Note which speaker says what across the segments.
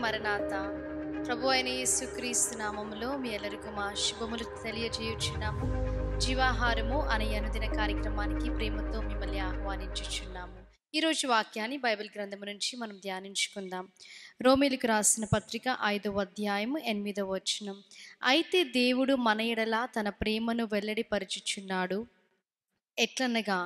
Speaker 1: మరణాత. ప్రభు అయిన యేసుక్రీస్తు నామములో మీ అందరికీ మా శుభములు తెలియజేయుచున్నాము. జీవాహారము అనే అనుదిన కార్యక్రమానికి ప్రేమతో మిమ్మల్ని ఆహ్వానించుచున్నాము. ఈరోజు వాక్యాన్ని బైబిల్ గ్రంథము నుంచి మనం ధ్యానించుకుందాం. రోమీయులకు రాసిన పత్రిక 5వ అధ్యాయము 8వ వచనం. అయితే దేవుడు మన ఎడల తన ప్రేమను వెల్లడిపరచుచున్నాడు. ఎట్లనగా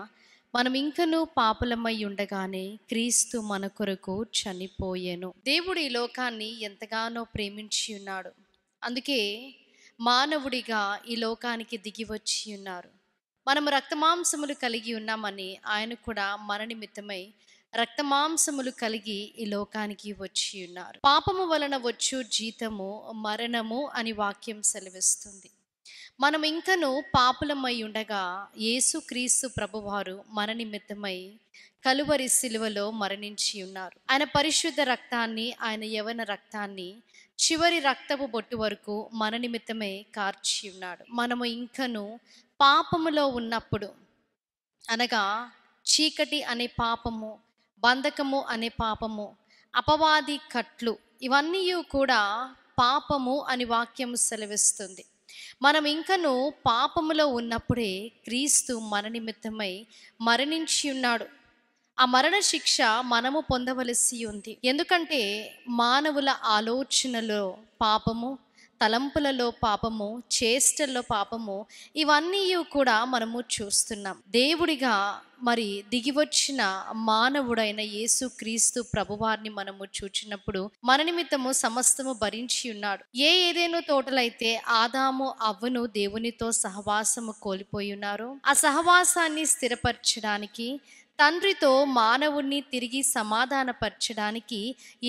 Speaker 1: మనం ఇంకనూ పాపులమై ఉండగానే క్రీస్తు మన కొరకు చనిపోయెను. దేవుడు ఈ లోకాన్ని ఎంతగానో ప్రేమించి ఉన్నాడు. అందుకే మానవుడిగా ఈ లోకానికి దిగి వచ్చి ఉన్నారు. మనము రక్తమాంసములు కలిగి ఉన్నామని ఆయన కూడా మన నిమిత్తమై రక్తమాంసములు కలిగి ఈ లోకానికి వచ్చి ఉన్నారు. పాపము వలన వచ్చు జీతము మరణము అని వాక్యం సెలవిస్తుంది. మనం ఇంకనూ పాపులమై ఉండగా యేసుక్రీస్తు ప్రభువారు మన నిమిత్తమై కలువరి సిలువలో మరణించి ఉన్నారు. ఆయన పరిశుద్ధ రక్తాన్ని, ఆయన యవన రక్తాన్ని చివరి రక్తపు బొట్టు వరకు మన నిమిత్తమై కార్చి ఉన్నాడు. మనము ఇంకనూ పాపములో ఉన్నప్పుడు, అనగా చీకటి అనే పాపము, బంధకము అనే పాపము, అపవాది కట్లు, ఇవన్నీ కూడా పాపము అని వాక్యము సెలవిస్తుంది. మనం ఇంకనూ పాపములో ఉన్నప్పుడే క్రీస్తు మన నిమిత్తమై మరణించి ఉన్నాడు. ఆ మరణ శిక్ష మనము పొందవలసి ఉంది. ఎందుకంటే మానవుల ఆలోచనలో పాపము, తలంపులలో పాపము, చేష్టల్లో పాపము, ఇవన్నీ కూడా మనము చూస్తున్నాం. దేవుడిగా మరి దిగివచ్చిన మానవుడైన యేసుక్రీస్తు ప్రభువారిని మనము చూచినప్పుడు మన నిమిత్తము సమస్తము భరించి ఉన్నాడు. ఏదేను తోటలైతే ఆదాము అవ్వను దేవునితో సహవాసము కోల్పోయి ఉన్నారో, ఆ సహవాసాన్ని స్థిరపరచడానికి, తండ్రితో మానవుణ్ణి తిరిగి సమాధానపరచడానికి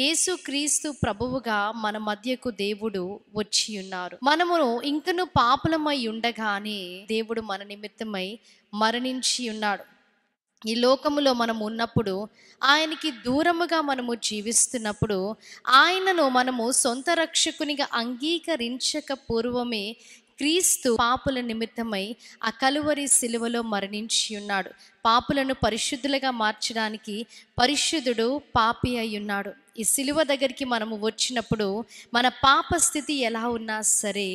Speaker 1: యేసుక్రీస్తు ప్రభువుగా మన మధ్యకు దేవుడు వచ్చి ఉన్నారు. మనము ఇంకను పాపులమై ఉండగానే దేవుడు మన నిమిత్తమై మరణించి ఉన్నాడు. ఈ లోకములో మనం ఉన్నప్పుడు, ఆయనకి దూరముగా మనము జీవిస్తున్నప్పుడు, ఆయనను మనము సొంత రక్షకునిగా అంగీకరించక పూర్వమే క్రీస్తు పాపుల నిమిత్తమై ఆ కలువరి సిలువలో మరణించి ఉన్నాడు. పాపులను పరిశుద్ధులుగా మార్చడానికి పరిశుద్ధుడు పాపి అయి ఉన్నాడు. ఈ సిలువ దగ్గరికి మనము వచ్చినప్పుడు మన పాప స్థితి ఎలా ఉన్నా సరే,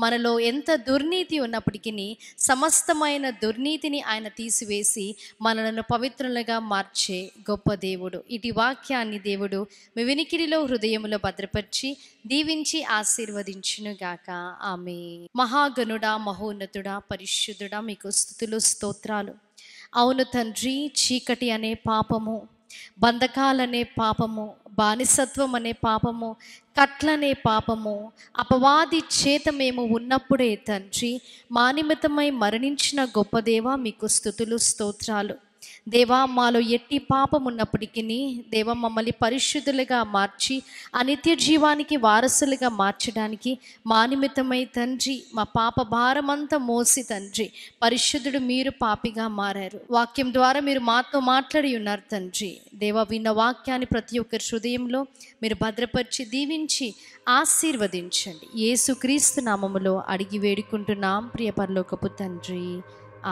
Speaker 1: మనలో ఎంత దుర్నీతి ఉన్నప్పటికీ సమస్తమైన దుర్నీతిని ఆయన తీసివేసి మనలను పవిత్రులుగా మార్చే గొప్ప దేవుడు. ఇటు వాక్యాన్ని దేవుడు మీ వినికిడిలో, హృదయములో భద్రపరిచి దీవించి ఆశీర్వదించునుగాక. ఆమేన్. మహాగణుడా, మహోన్నతుడా, పరిశుద్ధుడా, మీకు స్తుతులు, స్తోత్రాలు. అవును తండ్రి, చీకటి అనే పాపము, బంధకాలనే పాపము, బానిసత్వం అనే పాపము, కట్లనే పాపము, అపవాది చేత మేము ఉన్నప్పుడే తండ్రి మా నిమిత్తమై మరణించిన గొప్ప దేవా, మీకు స్తుతులు, స్తోత్రాలు. దేవా, మాలో ఎట్టి పాపం ఉన్నప్పటికీ దేవా మమ్మల్ని పరిశుద్ధులుగా మార్చి అనిత్య జీవానికి వారసులుగా మార్చడానికి మా నిమిత్తమై తండ్రి మా పాప భారమంతా మోసి తండ్రి పరిశుద్ధుడు మీరు పాపిగా మారారు. వాక్యం ద్వారా మీరు మాతో మాట్లాడి ఉన్నారు తండ్రి. దేవా, విన్న వాక్యాన్ని ప్రతి ఒక్కరి హృదయంలో మీరు భద్రపరిచి దీవించి ఆశీర్వదించండి. యేసుక్రీస్తు నామములో అడిగి వేడుకుంటున్నాం ప్రియ పరలోకపు తండ్రి.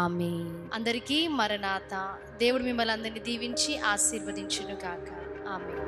Speaker 1: ఆమేన్. అందరికీ మరణాత. దేవుడు మిమ్మల్ని అందరినీ దీవించి ఆశీర్వదించును గాక. ఆమేన్.